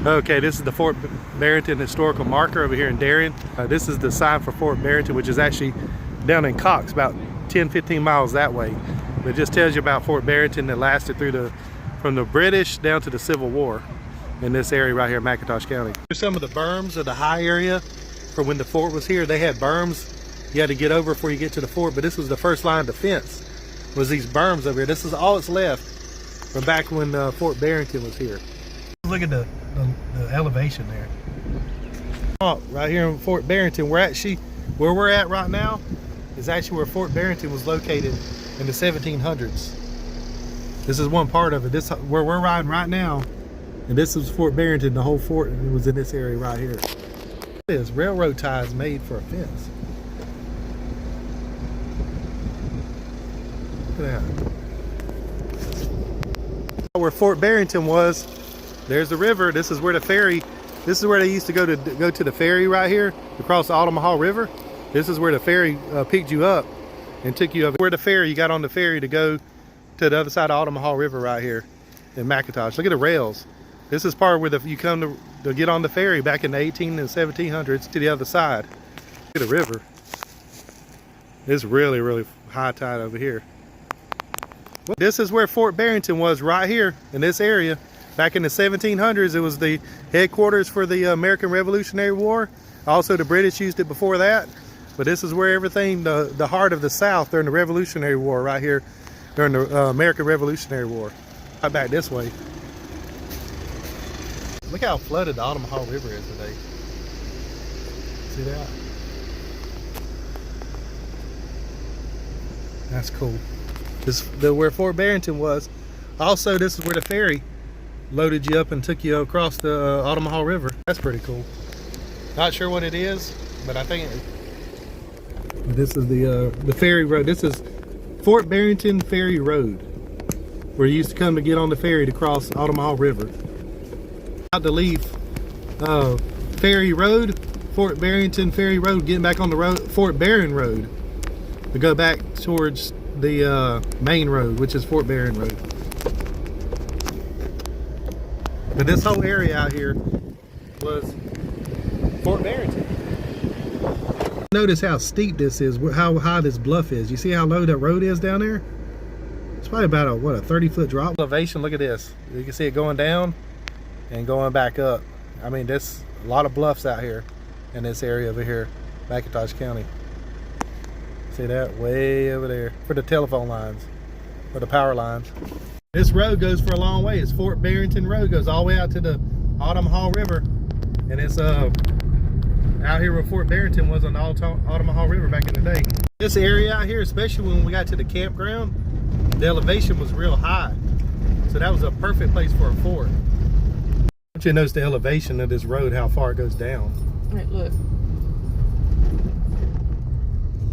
Okay, this is the Fort Barrington historical marker over here in Darien. This is the sign for Fort Barrington, which is actually down in Cox, about 10-15 miles that way. But it just tells you about Fort Barrington that lasted through from the British down to the Civil War in this area right here in McIntosh County. Here's some of the berms of the high area from when the fort was here. They had berms you had to get over before you get to the fort, but this was the first line of defense, was these berms over here. This is all that's left from back when Fort Barrington was here. Look at the elevation there. Oh, right here in Fort Barrington, where we're at right now is actually where Fort Barrington was located in the 1700s. This is one part of it. This where we're riding right now, and this is Fort Barrington. The whole fort was in this area right here. There's railroad ties made for a fence. Look at that. Where Fort Barrington was, there's the river. This is where the ferry, this is where they used to go to the ferry right here, across the Altamaha River. This is where the ferry picked you up and took you over. Where the ferry, you got on the ferry to go to the other side of Altamaha River right here in McIntosh. Look at the rails. This is part where you come to get on the ferry back in the 18 and 1700s to the other side. Look at the river. It's really, really high tide over here. This is where Fort Barrington was, right here in this area. Back in the 1700s, it was the headquarters for the American Revolutionary War. Also, the British used it before that. But this is where everything, the heart of the South during the Revolutionary War, right here during the American Revolutionary War. Right back this way. Look how flooded the Altamaha River is today. See that? That's cool. This is where Fort Barrington was. Also, this is where the ferry loaded you up and took you across the Altamaha River. That's pretty cool. Not sure what it is, but I think this is the ferry road. This is Fort Barrington Ferry Road, where you used to come to get on the ferry to cross Altamaha River. About to leave Ferry Road, Fort Barrington Ferry Road, getting back on the road, Fort Barron Road, to go back towards the main road, which is Fort Barron Road. But this whole area out here was Fort Barrington. Notice how steep this is, how high this bluff is. You see how low that road is down there? It's probably about a 30-foot drop elevation. Look at this. You can see it going down and going back up. I mean, there's a lot of bluffs out here in this area over here, McIntosh County. See that way over there for the telephone lines, for the power lines. This road goes for a long way. It's Fort Barrington Road, goes all the way out to the Altamaha River, and it's out here where Fort Barrington was on the Altamaha River back in the day. This area out here, especially when we got to the campground, the elevation was real high, so that was a perfect place for a fort. I want you to notice the elevation of this road, how far it goes down. All right, look.